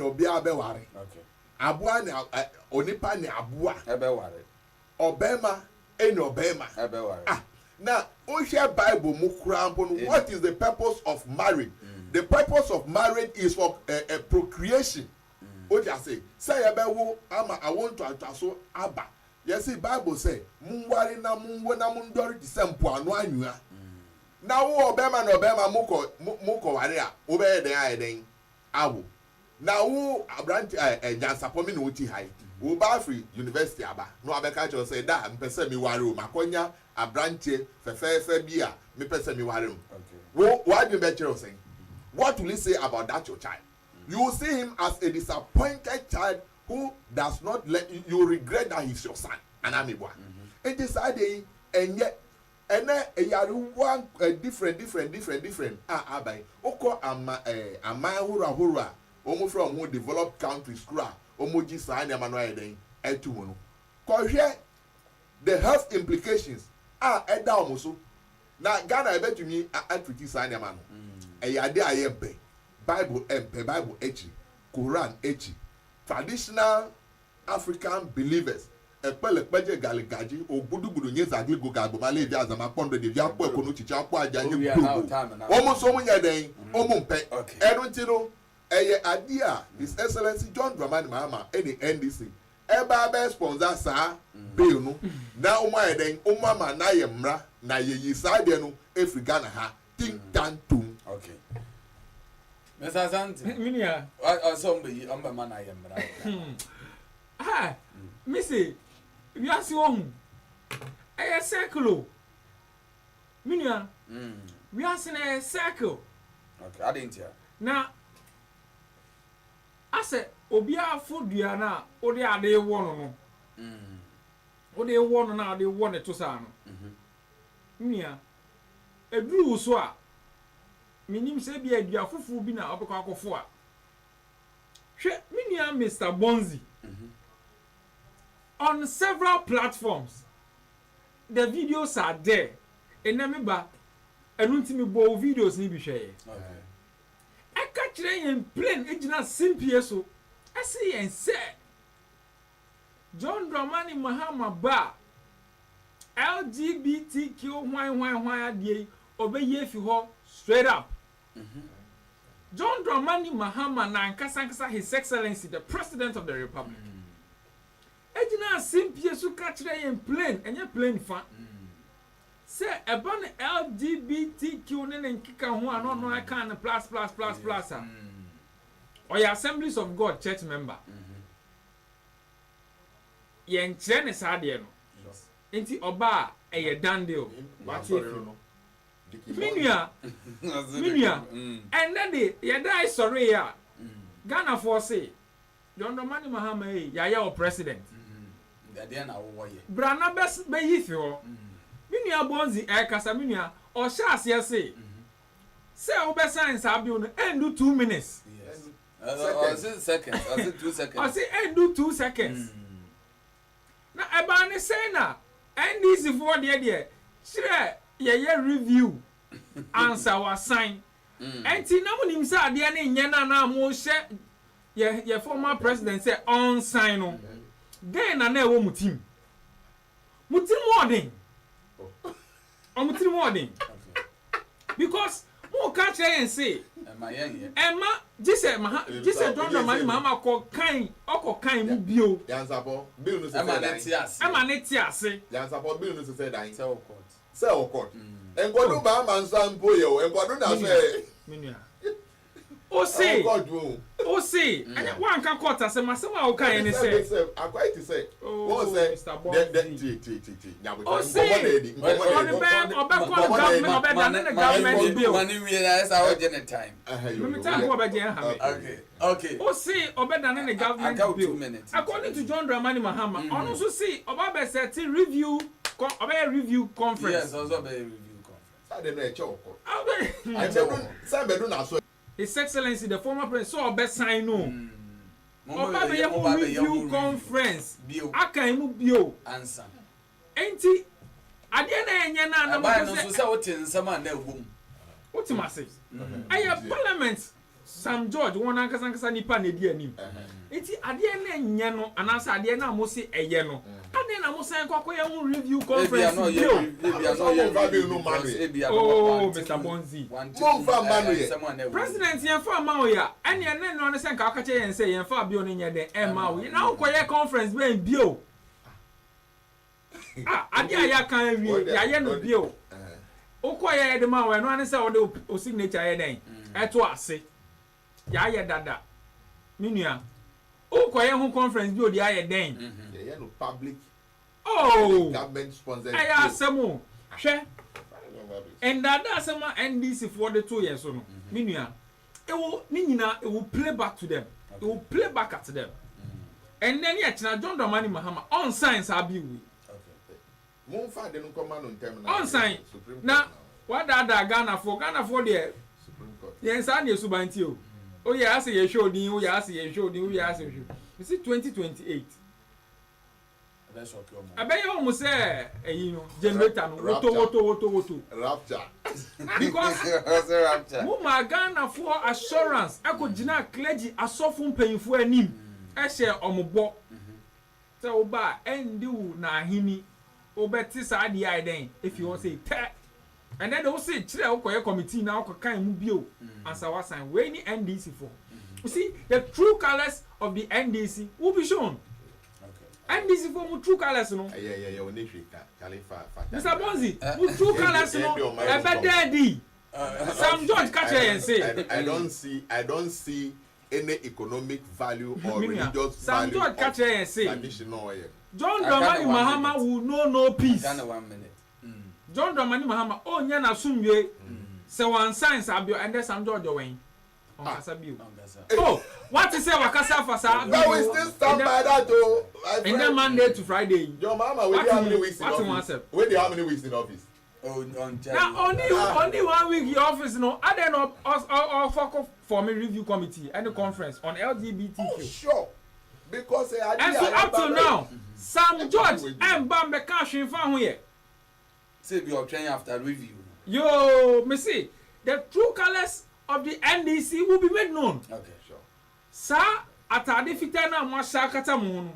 na obi abeware. Okay. Abua na onipa na abua. Ebeware. Obema eni obema. Ebeware. Ah, now we share Bible mu krampo. What is the purpose of marriage? The purpose of marriage is for procreation. What you say ebewo ama I want to so aba. Yes, the Bible say munwari na munwo na mundori ti sempo anu anua. Na wo obema na obema muko ware a obeye den ayeden awo. Na wo abranti nyansapo mi na oti hai. Wo ba free university aba. No abeka cho say da mpese mi ware o makonya abranti fefefe bi a me pese mi ware o. Okay. What do you bet you saying? What will he say about that your child? You will see him as a disappointed child who does not let you regret that he's your son. And I'm a boy. It is a day, and yet, and then one different. By Oko hura, almost from more developed countries, Omoji sign a manual day, and two mono. Cause here, the health implications are at down. Now, Ghana, I bet you me, I treat sign a man. I am Bible echi, Quran echi. Traditional African believers epele peje galigaji ogudugudu nyeza gli go gagbo male dia zama pondo de dia po ekono chicha po aja nye gbo omo so munya den omo mpe enu ntino eye adia His Excellency John Dramani Mahama eni NDC eba be sponsor sa bill no na omo eden omo ama na ye mra na ye yisa de no Africa na ha tin tan tum. Okay. Mr. Santi. Minia. Somebody, I'm a man I am. Ah, Missy, you are so a circle. Minia. We are in a circle. Okay, I didn't hear. Now, I said, Obia food Diana, or they are they one. Or they one now, they want it to Sano. Minia, a blue swap. Minim say be a dia fufu bi na obekọ akofo a hwe minia Mr. Bonzi on several platforms. The videos are there enemiba enuntimi bo videos ni bi hwe e ka kire yen plain ejina simpie so ase yen se John Dramani Mahama ba LGBTQ hwan adie obeye fi ho straight up. John Dramani Mahama na nkasa His Excellency the President of the Republic. Ejina simpie su ka kire yen plain enye plain fa. Say about LGBTQ ne nkika ho ano no aka na plus a. Or your Assemblies of God church member. Yen kire ne sa de no. Enti oba eye dandeo. What you Minia, and then the Yadai sorry ya Ghana for say John Dramani Mahama Yaya or president. Brana best be you Minia Bonzi Kasaminia or Shas say say over science have you and do 2 minutes. Yes. Seconds. I said 2 seconds. I say and do 2 seconds. Now Abani say na and this is for the idea. Sure. Yeah review answer was sign enti na mo nim say ade na nya na mo hye ye former president say on sign no then na e wo mutim warden mutim warden because mo ka kire yen say Emma just John Dramani Mahama ko kan mu bio Yansapo bill no say Emma ne ti ase Yansapo bill no say dan say court engodo ba mansan boye o engodo na say menua o say and one can court as masema o kan ni say I quite to say what say nyabo government bill money we na say our general time me time ko be gen ha okay o say obeda ne government bill according to John Dramani Mahama ono so say oba be set review review conference. Yes, also be review conference. I don't know. I don't know. His Excellency the former president so be sign no. Oba be review conference. Aka mu bio answer. Enti ade na enye na no so say what nsema na egum. What massive. Aye parliament Sam George one ankasa nipa na di anim enti ade na enye no anasa ade na mo se eye no ade na mo san kwakoye hu review conference oh Mr. Bonzi president yen fa ma oya ene ene no ne sen ka aka che yen se yen fa bio no nye den e ma o na ukoye conference ben bio ade aya kan wi ya ye no bio ukoye de ma we no ane se o de o signature ye den eto ase ya ye dada minua ukoye hu conference bio de aye den ye no public government sponsored aya asemo hwe and dada asema NDC for the 2 years no minua it will ninyina it will play back to them it will play back at them and then ya china John Dramani Mahama on science abi we mon fa de no command on term on sign na what dada Ghana for there Supreme Court yen sa na subanti o o ya ase ye show din o ya ase ye show din o ya ase show you see 2028 abeye o mu say eyi no generator no woto rapture because rapture mo ma Ghana for assurance akogina clergy asofo mpanyifo anim e hye omobo say oba endi wu na ahini obeti sa ade ai den if you say te and then they say chire okoye committee na okokan mu bio ansa wasan we ni NDC for you see the true colors of the NDC will be shown. NDC for mu true colors no yeah oni hweka Khalifa Mr. Bonzi mu true colors no e be daddy Sam George catch and say I don't see any economic value or religious Sam value George catch and say traditional John Dramani Mahama will know no peace. 1 minute. John Dramani Mahama oh nya na sumwe se wan science abio and then Sam George wen on kasa bio. Oh, what is say wakasa fasa? But we still stand by that though. And then Monday to Friday. Your mama we how many weeks in office? We dey how many weeks in office? Oh, on now only 1 week in office no. I then or for me review committee and the conference on LGBTQ. Oh, sure. Because and so up to now, Sam George and Bambe cash in fan here. Say be obtain after review. Yo, me see the true colors of the NDC will be made known. Okay, sure. Sa atade fita na mo kata mu no.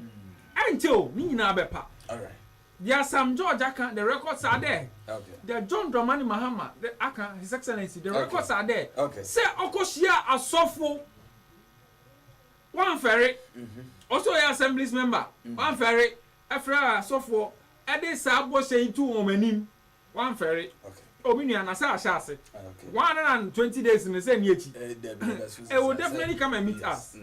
Ento ni nyina bepa. All right. There Sam George aka the records are there. Okay. The John Dramani Mahama the aka His Excellency the records are there. Okay. Say okoshia asofo one ferry. Also your assemblies member one ferry afra asofo e dey sabo say tu omanim one ferry. Okay. Obinu na sa ashase. Okay. 120 days in the same year. It will definitely come and meet us.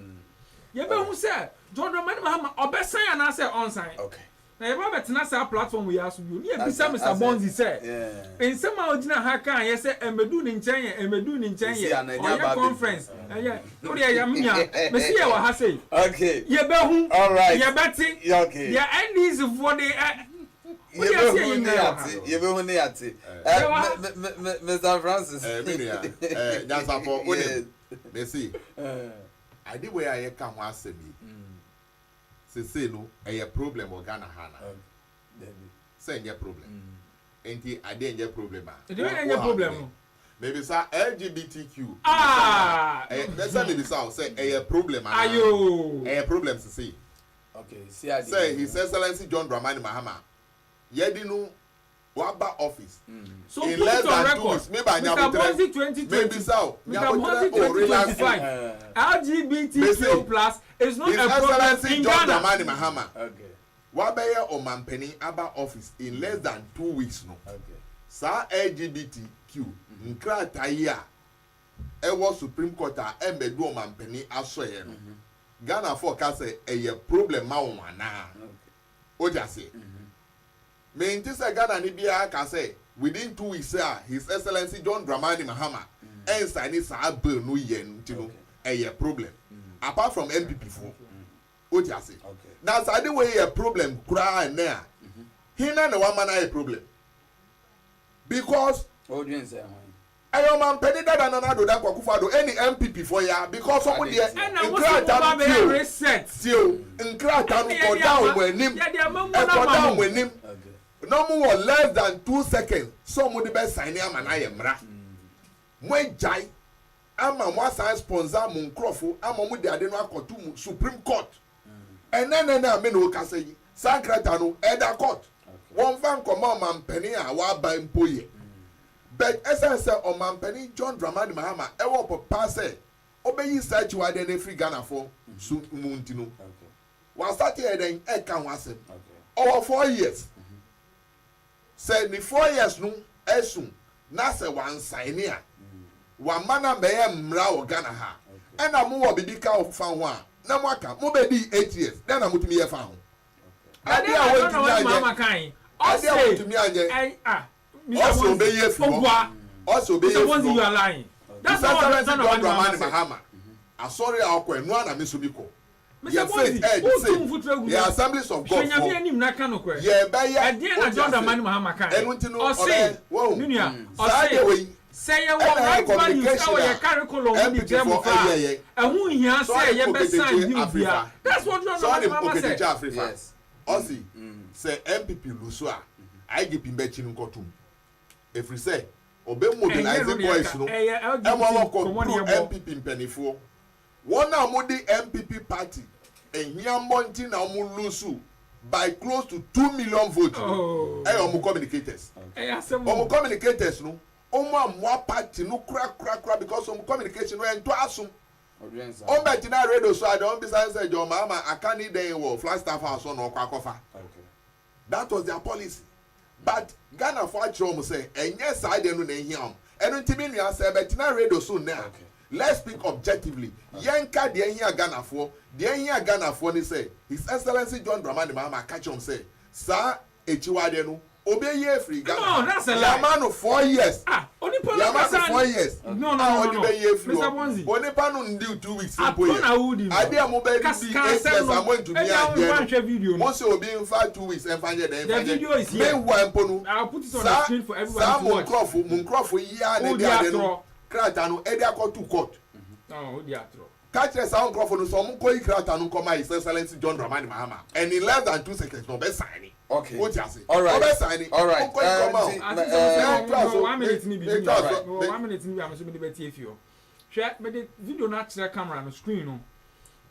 You be who say John Dramani Mahama obesan ya na say on sign. Okay. Na you be tena say platform we aso you. You be say Mr. Bonzi say. Yeah. In some original hacker you say emedu ni nchen ye. On your conference. Yeah. No dey ya mia. Me see you ha say. Okay. You be who? All right. You beti. Okay. Yeah, and this for the You be huni ati. Mr. Francis. Nyansapo one. Me see. I did where I can wa asemi. Say no, a problem or Ghana Hana. Say any problem. Enti ade any problem. Any problem. Maybe say LGBTQ. That's maybe say a problem. Ayo. A problem to see. Okay, say His Excellency John Dramani Mahama. Yedinu waba office. So in less than 2 weeks, maybe Mr. Bonzi 2020. Maybe so. Mr. Bonzi 2025. LGBTQ plus is not a problem in John Ghana. Dramani Mahama. Okay. Wabaya o mampeni aba office in less than 2 weeks no. Okay. Sa LGBTQ nkra taya ewo Supreme Court a embedu o mampeni asoye no. Ghana for ka say eye problem ma won ana. O ja say. Me nti say Ghana ni bia ka say within 2 weeks His Excellency John Dramani Mahama sign sa bill no ye nti no eye problem. Apart from MPP for. O ja say. Now, so the way a problem cry now. He na one man a problem. Because audience say I am man penny that another that kwakufado any MPP for ya because some there and reset. Tio nkra tanu ko down when him. Ko down when him. No more less than 2 seconds. Some would be signing am na yemra. Mwen jai ama mo asan sponsor mo nkrofo ama mo de ade no akoto mu Supreme Court ene na me no ka say sakrata no eda court won fan koma mampani a wa ba mpoye but essence o mampani John Dramani Mahama e wo papa say obeyi search wa de na free Ghana for su muntino wa start here then e kan wa sem over 4 years say ni 4 years no esun na say wan sign here wa mana be mra o Ghana ha ena mo wo bibi ka ofa ho a na mo aka mo be di 8 years then na mutumi ye fa ho ade a wo tumi anye ade a wo tumi anye also be ye fi ho also be ye fi ho you are lying that's what Dramani Mahama asori a ko enu ana me so bi ko Mr. Bonzi, the Assemblies of God for yeah, be John Dramani Mahama kan or say wow say you want right values how you curriculum the term of and who here say you be sign new bia that's what John Dramani Mahama said yes osi say MPP luso a IGP mbechi nkotum every say obe mobilizing boys no e mo ko MPP mpanifo one amodi MPP party ehia monti na omu lusu by close to 2 million votes omu communicators omu communicators no omu amwa party no kra because omu communication no ento asum bet na radio so ade on be say John Mahama akani den wo Flagstaff house on okwakofa that was their policy but Ghana for actually say enye side no na ehia am eno ntimi nua say bet na radio so na let's speak objectively yenka de ehia Ghana for the ehia Ghana for ni say His Excellency John Dramani Mahama catch him say sa echiwade no obeye free Ghana no that's a lie yamano 4 years only yamano 4 years no Mr. Bonzi only panu ndi 2 weeks simple ade amobe di 8 years am going to be a mo say obi in 5 2 weeks enfanye den the video is here meanwhile mponu I'll put it on the screen for everyone to watch Munkrofo ya na de ade no krata no e de akọ to court oh di atro catch the sound Munkrofo no so munko krata no come His Excellency John Dramani Mahama and in less than 2 seconds no be sign. Okay. What you say? All right. All right. 1 minute ni bi 1 minute ni bi am so me de betie fio hwe me de video na kire camera no screen no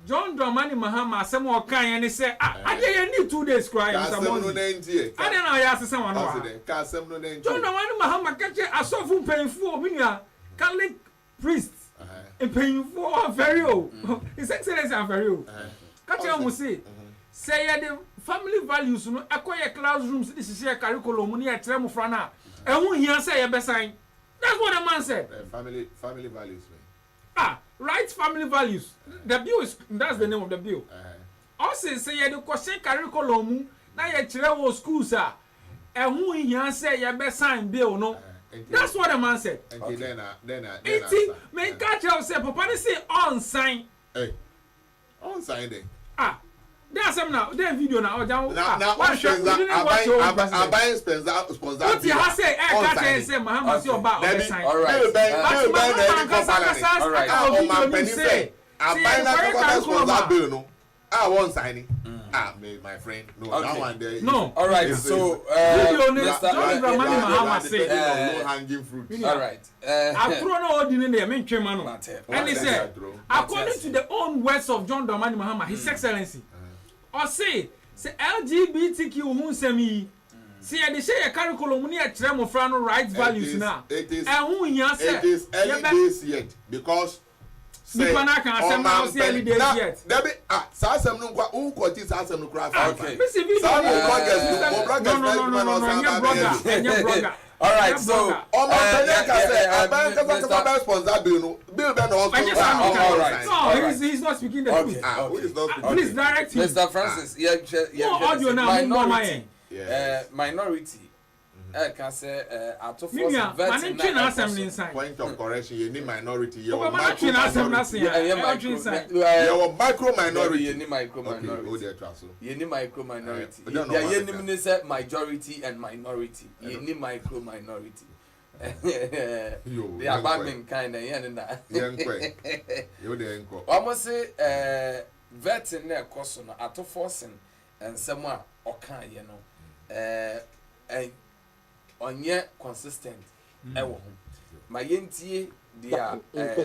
John Dramani Mahama asem o kan ne say ade ye need 2 days cry Mr. Bonzi ade na ya asem wano wa John Dramani Mahama kache asofu mpenfu obi nua Catholic priest mpenfu very old His Excellency am very old kache am say the family values no akoye classrooms this is your curriculum ni etre mu fra na ehun hia say ye besan that's what the man said family values right family values the bill is that's the name of the bill also say ye the question curriculum na ye kire wo schools ehun hia say ye besan bill no that's what the man said and then me catch you say papa say on sign on sign then there's some now that video now one sponsor what you have say can't say Mahama say about all right I won't sign it. My friend. No, that one there. No. All right. So, no hanging fruit. All right. I throw no ordinary. I mean, Chemano. And he said, according to the own words of John Dramani Mahama, His Excellency, or say LGBTQ who semi. See, I say a curriculum ni a tremo frano right values now. It is early days yet because. Nipa na kan asem na say early days yet. Debi sa asem no kwa who quote sa asem no kra fa. Okay. Some bloggers all right, so bill all right. No, he's not speaking the truth. Please direct him. Mr. Francis, audio now, minority. Can say point of correction, you need minority. You are micro minority. You need micro minority. You need majority and minority. You need micro minority. They are badmin kind of almost say vetting their course at to forcing and someone or can you know onye consistent ewo My NTA, their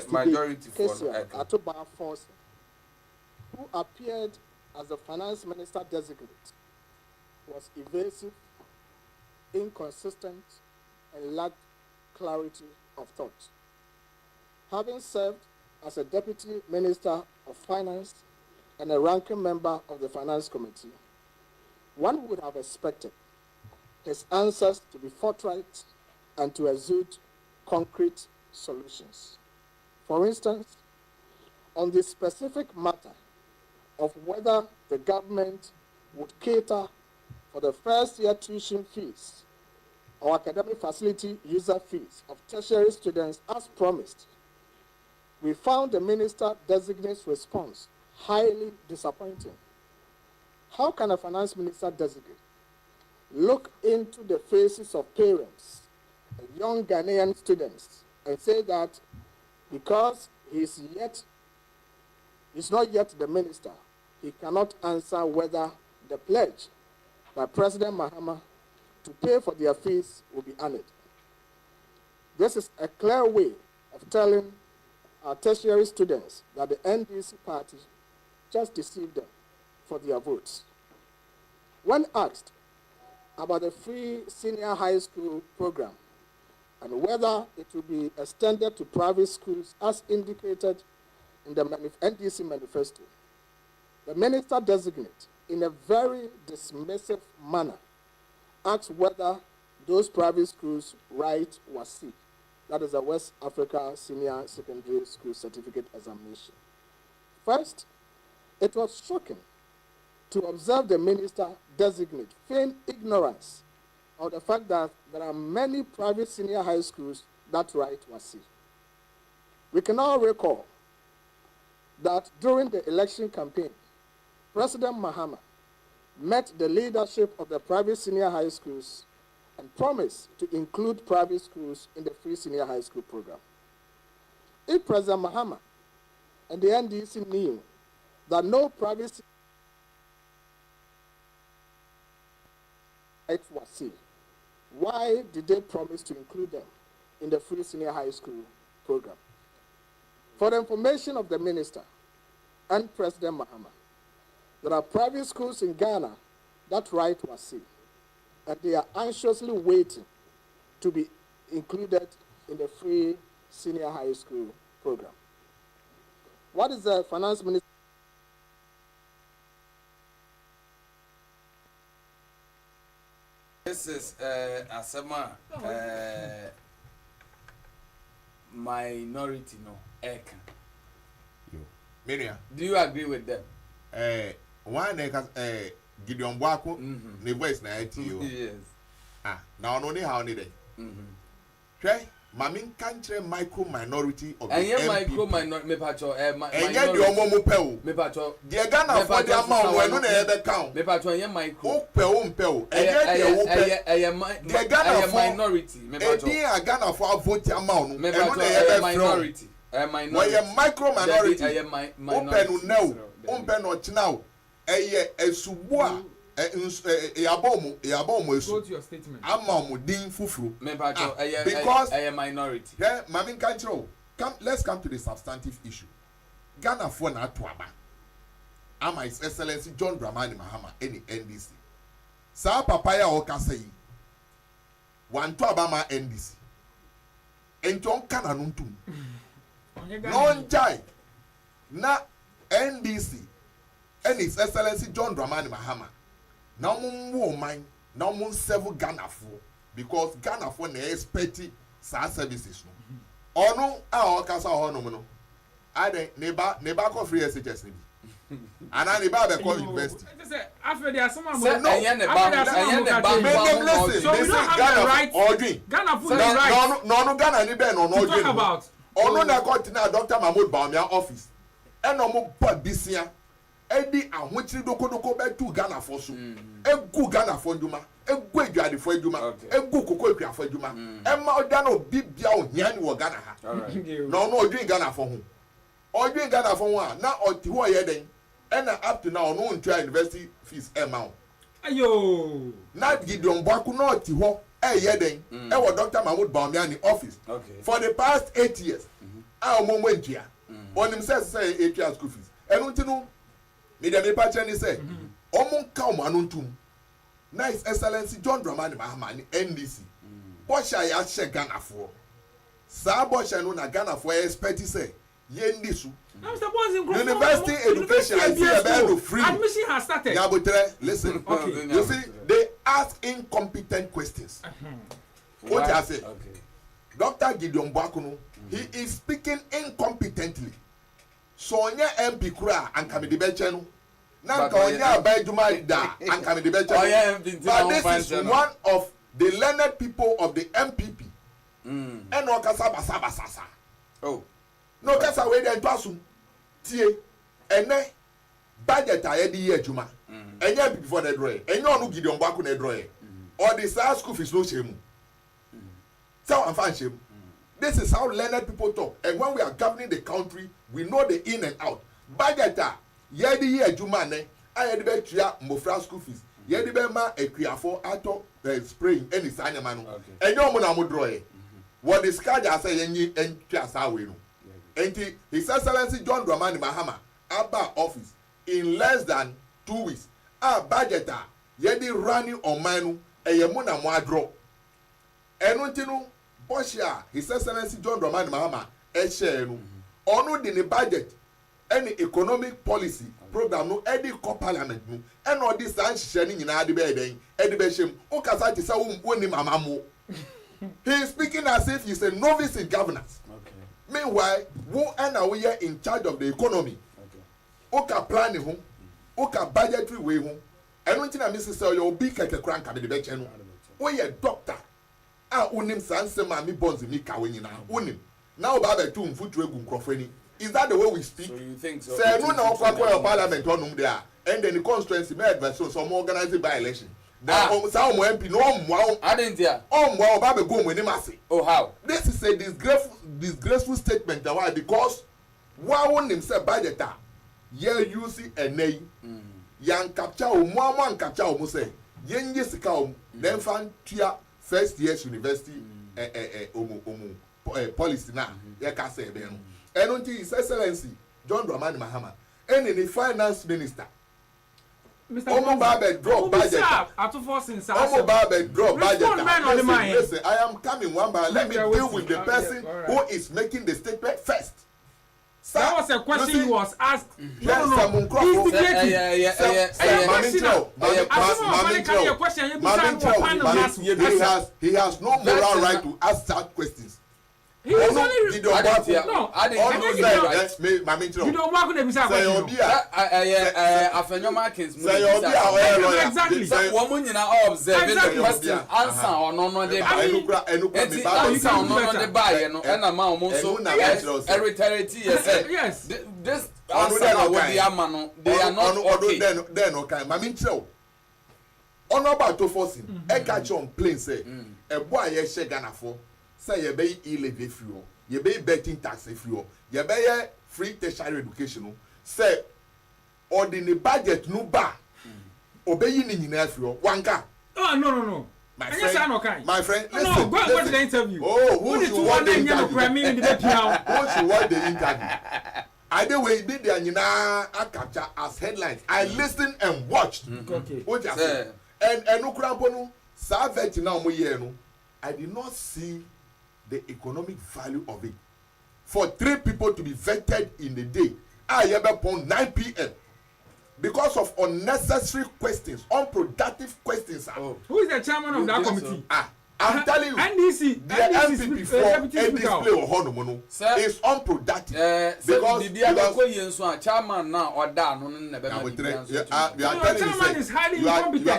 majority for Ato Bar Force, who appeared as the finance minister designate, was evasive, inconsistent, and lacked clarity of thought. Having served as a deputy minister of finance and a ranking member of the finance committee, one would have expected his answers to be forthright and to exude concrete solutions. For instance, on the specific matter of whether the government would cater for the first year tuition fees or academic facility user fees of tertiary students as promised, we found the minister designate's response highly disappointing. How can a finance minister designate look into the faces of parents and young Ghanaian students and say that because he's not yet the minister, he cannot answer whether the pledge by President Mahama to pay for their fees will be honored? This is a clear way of telling our tertiary students that the NDC party just deceived them for their votes. When asked about the free senior high school program and whether it will be extended to private schools as indicated in the NDC manifesto, the minister designate, in a very dismissive manner, asked whether those private schools write WASSCE, that is a West Africa Senior Secondary School Certificate Examination. First, it was shocking to observe the minister designate feign ignorance of the fact that there are many private senior high schools that write WASSCE. We can all recall that during the election campaign, President Mahama met the leadership of the private senior high schools and promised to include private schools in the free senior high school program. If President Mahama and the NDC knew that no private WASSCE, why did they promise to include them in the free senior high school program? For the information of the minister and President Mahama, there are private schools in Ghana that write WASSCE, and they are anxiously waiting to be included in the free senior high school program. What is the finance minister? This is Asama minority, no, Eka. Miriam, do you agree with them? One Gideon Bwako, the voice na you. Yes. Now only how need it. Try, Mamin country micro minority of the MP. Micro minority, me pacho, and yet you almost pay. Me pacho, the Ghana for the amount when no ever count. Me pacho, ye micro. Oh, pay, and yet the Ghana minority. Me pacho, a Ghana for vote amount. Me pacho, minority. Why a micro minority? Open now, open not now. A subwa. Go to your statement. Because a minority. Yeah, Mamin control. Let's come to the substantive issue. Ghana for na tuaba. Ama His Excellency John Dramani Mahama any NDC. Sa papaya oka say. One tuaba ma NDC. Enjon kana nuntum. Non jai. Na NDC. And His Excellency John Dramani Mahama. Now woman, now mun several Ghana for because Ghana for na expect sa services no. Ono a okasa ho no no. Ade neba ko free SHS ni. Ana neba be call university. Say after there some more. No, so we don't have the right. Ghana for the right. No Ghana ni be no talk about. Ono na court na Dr. Mahmoud Bawumia office. Eno mo pa bisia. Edi ahwechiri doko be tu Ghana for so. Egu Ghana for djuma, egu eduade for djuma, egu koko ekua for djuma. Emma oda no bibia ohia ni wo Ghana ha. No odwin Ghana for ho. Odwin Ghana for ho a na oti ho ye den. And up to now no ntwa university fees emma. Ayo. Na Gideon Bwako na oti ho yeden wa Dr. Mahmoud Bawumia office for the past 8 years omo ntia onim say 8 years school fees enu ntinu me dem pa che ni say omo nka omo anuntum nice excellency John Dramani Mahama ni NDC bosha ya che Ghana for sa bosha no na Ghana for expect say yendisu university education I see about free admission has started. Yabutre, listen. Okay. You see, they ask incompetent questions. What I say? Okay. Dr. Gideon Bwakuno, he is speaking incompetently. So onya MP kura and kami di bechenu. Na ka onya abajuma da and kami di bechenu. But this is one of the learned people of the MPP. Eno kasaba saba sasa. Oh. No kasa we dey twasum. Tie ene budget aye di ye adwuma enya before the draw enya onu Gideon Bwaku na draw or the school fees no shame so am fan shame. This is how learned people talk, and when we are governing the country we know the in and out. Budget ye di ye adwuma ne aye di be tua mofra school fees ye di be ma akuafo ato spraying any sanyama no enya omo na mo draw what the schedule say yenyi entwa sa we no. And His Excellency John Dramani Mahama Abba office in less than 2 weeks. Budgeter yedi running on manu eyemuna mwadro. Enuntinu Boshia His Excellency John Dramani Mahama eshenu. Onu di ni budget any economic policy program no edi ko parliament no and all this and sheni nyina ade be den edi be shem o kasa ti sa woni mama mo. He is speaking as if he's a novice in governance. Meanwhile, who and we are in charge of the economy. Oka planning home, oka budgetary way home. And when I miss say you be keke crank at the bench. We a doctor. Unim sansema mi bonzi mi kaweni na unim. Now baba tu mfutu egu mkrofeni. Is that the way we speak? So you think so? Say no na okwa parliament onum there. And then the constituency may advance so some organizing by election. Some MP no I didn't hear. Baba go when him say. Oh how? This is a disgraceful statement. Why? Because why himself budget yeah using a name yan capture one capture almost say yen yesika then fan tia first years university policy na ya ka say be no and until His Excellency John Dramani Mahama and the finance minister Omo Babe drop budget. Omo Babe drop budget. Listen, I am coming one by. Let me deal with the person who is making the statement first. That was a question he was asked. No. He has no moral right to ask such questions. He is only no, I didn't know. You don't work with him. Exactly. Woman, you know, observe the question, answer or no, they answer or no, they buy, and a man also hereditary. Yes, this answer what they are not okay. Then, okay, Mamincho. On about to force him, a catch on plane say, a boy, yes, Ghana for. Say you be e-levy free, you be betting tax free, you be free tertiary education. Say, or the budget no bar, obey you in your free. Wanka. Oh no. My friend, listen. No, go to the interview. Oh, who should want the interview? Who should want the interview? Either way, did the Anina capture as headlines. I listened and watched. Okay. What you say? And no cramponu, Savet now mo I did not see the economic value of it. For 3 people to be vetted in the day, I have upon 9 p.m. because of unnecessary questions, unproductive questions. Oh. Who is the chairman of that committee? I'm telling you, NDC, the MPP for display or honomono is unproductive. Because chairman now or down,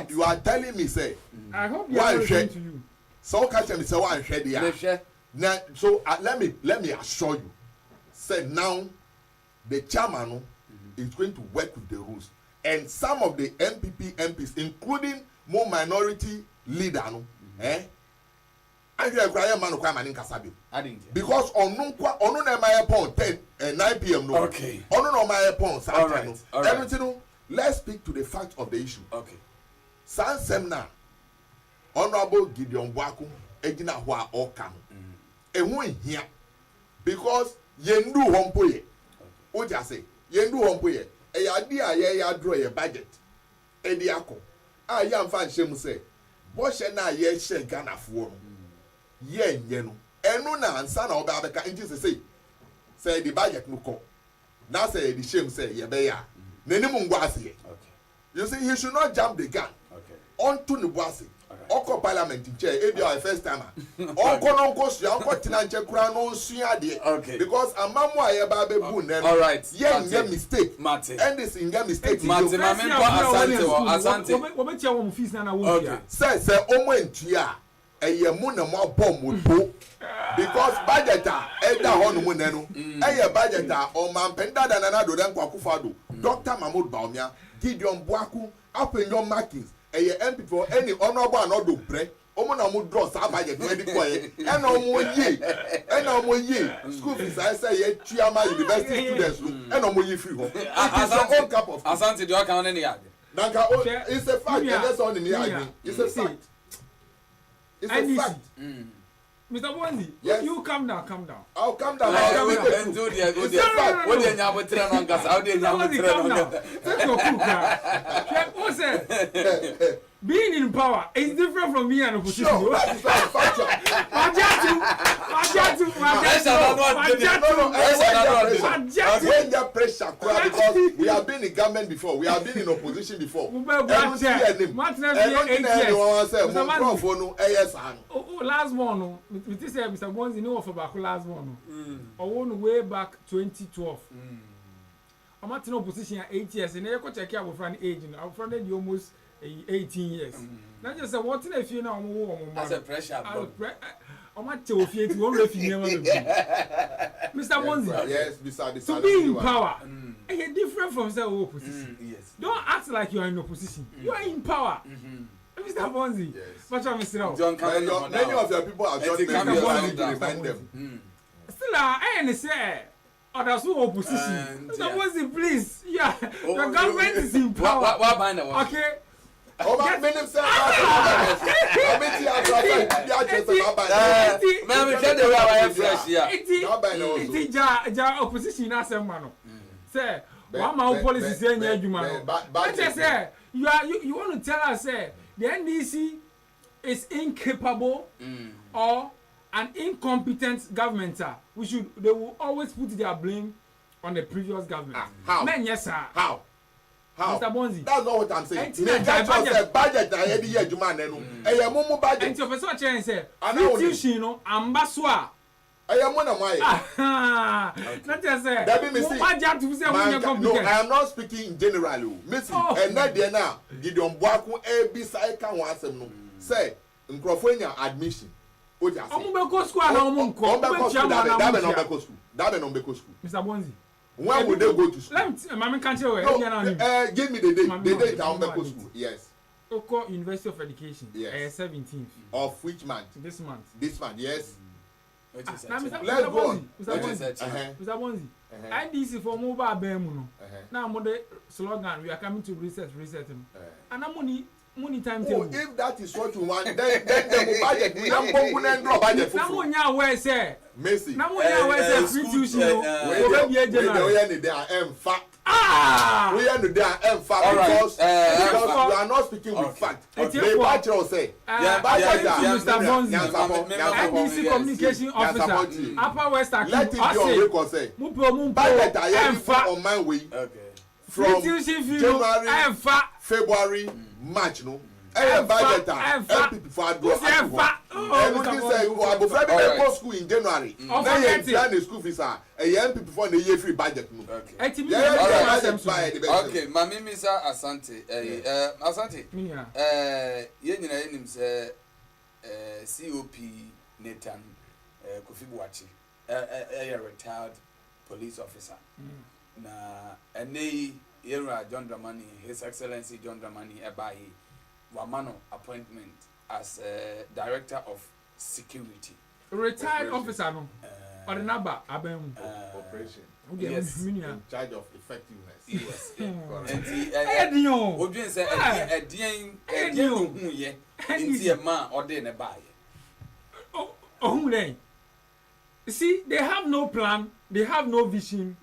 you are telling me, say, I hope you are listening to you. So catch me say one share now so let me assure you say now the chairman is going to work with the rules and some of the MPs including more minority leader I hear cry man kwa man nkasabe because onu na my upon 9 p.m. no okay onu no my upon Saturday no everything let's speak to the fact of the issue okay San Semna Honorable Gideon Bwaku ejina ho a oka no ehun hia because yendu hompo ye o ja say yendu hompo ye e ya di a ye ya draw ye budget e di akọ a ya mfa nhyem say bo hye na ye hye Ghana fo no ye nye no enu na ansa na oba abeka nti say the budget no ko na say the shame say ye be ya nenim ngwa ase ye you see he should not jump the gun onto the bossy. Oko parliament chair ebi our first timer onko no nko sua onko tina nche kura no sua de because amamu aye ba be bu ne all right yeah mistake Martin and this in mistake Martin mame kwa asante wo be tia wo fees na wo bia say omo entua eye mu na mo abom mo because budget e da ho no mu ne no eye budget o man penda da na do den kwa kufado Dr. Mahmoud Baumia Gideon Bwaku Apenyo Markins eye MP for any honorable and odo pre omo na mo draw sa budget we di koye e na omo yi school fees I say ye Chiama university students e na omo yi free ho it is your own cup of asante do aka on any yard nanka it's a fact that's on the yard it's a fact it's a fact Mr. Bondi, yes. You calm down. I'll calm down. Do the what the nyabo tira no ngasa how the nyabo tira no ngasa take your cool car being in power is different from being in opposition. Sure, that is factual. Majatu. Pressure because we have been in government before, we have been in opposition before. Last one, we say Mr. Bonzi no for back last one. One way back 2012. I'm not in opposition 8 years, and I could check out with an age. Our friend almost 18 years. Not just a what if you know as a pressure. I'm not to offer to one refugee. Mr. Bonzi, yes, beside to be in power, you're different from the opposition. Yes. Don't act like you are in opposition. You are in power. Mr. Bonzi, yes. Many of your people are just remind them. Still, I say. Others who opposition. Mr. Bonzi, please. Yeah, the government is in power. Okay. Opposition say one man policy say say you want to tell us say the NDC is incapable or an incompetent government, they will always put their blame on the previous government. How? Men, yes, sir. How? Mr. Bonzi. That's not what I'm saying. Budget na every year juma nenu. Eye mumu budget. And your person change say, "Tuition no ambassador." Eye mu na mai. Not just say. That be say. No, I am not speaking in general. Missy, and that there now. Gideon Bwaku ebisa ka ho asem no. Say, nkrofo nya admission. Oja say. Omo be go school na omo nko. That be no be school. Mr. Bonzi. When would they go to school? Mami can't tell you. Give me the date. The date I go to school. Yes. Oko University of Education. Yes. 17th. Of which month? This month. This month, yes. Let's go on. Mr. Bonzi. IDC for mobile BM. Now, the slogan, we are coming to reset. And I'm money time table. If that is what you want, then the budget. We don't go budget. Now, where say? Messi. Now, where say? Free tuition. We are there because we are not speaking with fact. The bachelor say, Mr. Bonzi, NDC communication officer, Upper West Akim. Let it be on record say, budget I have on my way from January, February, March, no. Budget MPP for adults. And we say, "Oh, but February go school in January. Then you plan the school fees are a MPP for the year free budget." Okay, Mami Misa Asante, Asante. You know, say COP Nathan Kofi Buachi, a retired police officer. Na ene era John Dramani, His Excellency John Dramani Ebayi. Wamano appointment as director of security. Retired officer no. Or the number abem operation. Yes. In charge of effectiveness. Yes. And Odin say Edien hu ye. Inti a man or they buy. Oh, see, they have no plan, they have no vision,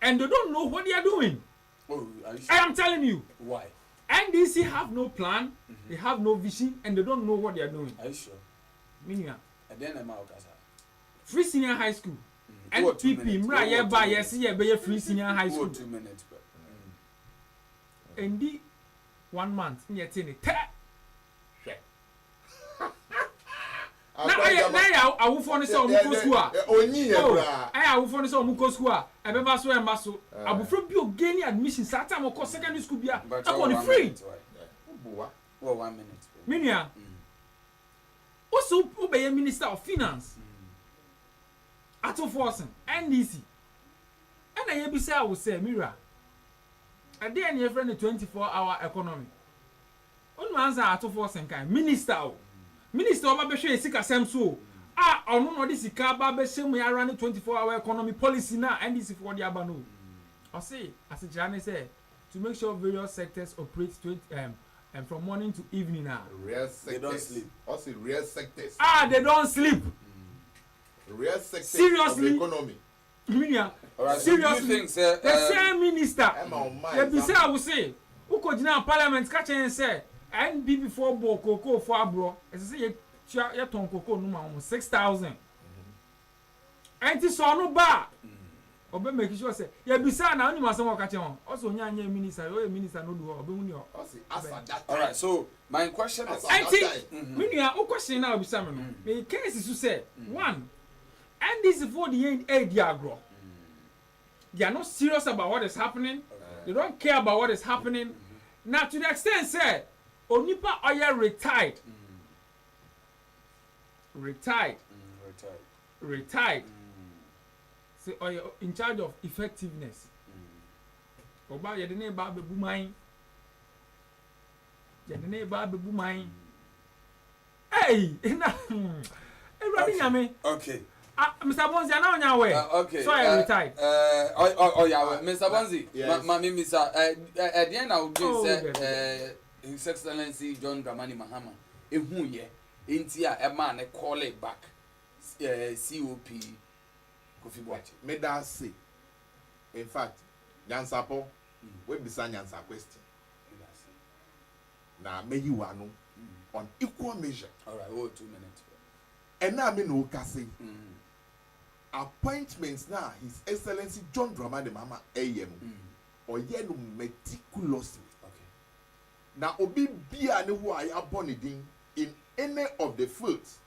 and they don't know what they are doing. Oh, I am telling you. Why? NDC have no plan, they have no vision, and they don't know what they are doing. Are you sure? Minya. And then I'm out. Free senior high school. NPP, mra ye ba ye see ye be free senior high school. 2 minutes. And 1 month, ye tin it. Na I will phone so mu ko school a. Onyi ye bra. I will phone so mu ko school a. E be ba so e ma so. Abufro bi o gain admission sat time ko secondary school bia. E ko free. Buwa. Well, 1 minute. Minia. Also, obey Minister of Finance. Ato Forsen, NDC. And I be say I will say, Mira. A day and your friend the 24-hour economy. On answer Ato Forsen kind Minister. Minister of Babeshe Sika Semso. Ah, no, this is Babeshe, we are running 24-hour economy policy now, NDC for the Abano. I say, as a journalist said, to make sure various sectors operate and from morning to evening now. Real sectors. They don't sleep. Also, real sectors. Ah, they don't sleep. Real sectors Seriously? of the economy. Minia. Right, Seriously. so The same minister. They be say I will say, who could now parliament catch and say, and be before Boko for abro. As I say, you ton cocoa no man 6,000. And this on no bar. Obe make sure say, you be say now you must work catch on. Also, nya minister, you minister no do obe uni. All right, so my question is, I think, Minia, o question now be say no. The case is to say, one, and this is for the end agro. They are not serious about what is happening. They don't care about what is happening. Now, to the extent, say, Onipa Oya retired. Say, Oya in charge of effectiveness. Oba, you didn't buy the boomine. You didn't buy the boomine. Hey, okay. Mr. Bonzi, I know on your way. Okay. So I retired. Yeah, Mr. Bonzi. Yes. Mr. At the end, I would say, His Excellency John Dramani Mahama, who ye, Intia, a man, call it back, COP, Kofi Boache. May that say, in fact, Nyansapo, we be saying Nyansa question. Now, may you know on equal measure. All right, 2 minutes. And now, I mean, no say. Appointments now, His Excellency John Dramani Mahama AM or yellow meticulously. Okay. Now, Obi Bia ne who I born in any of the fields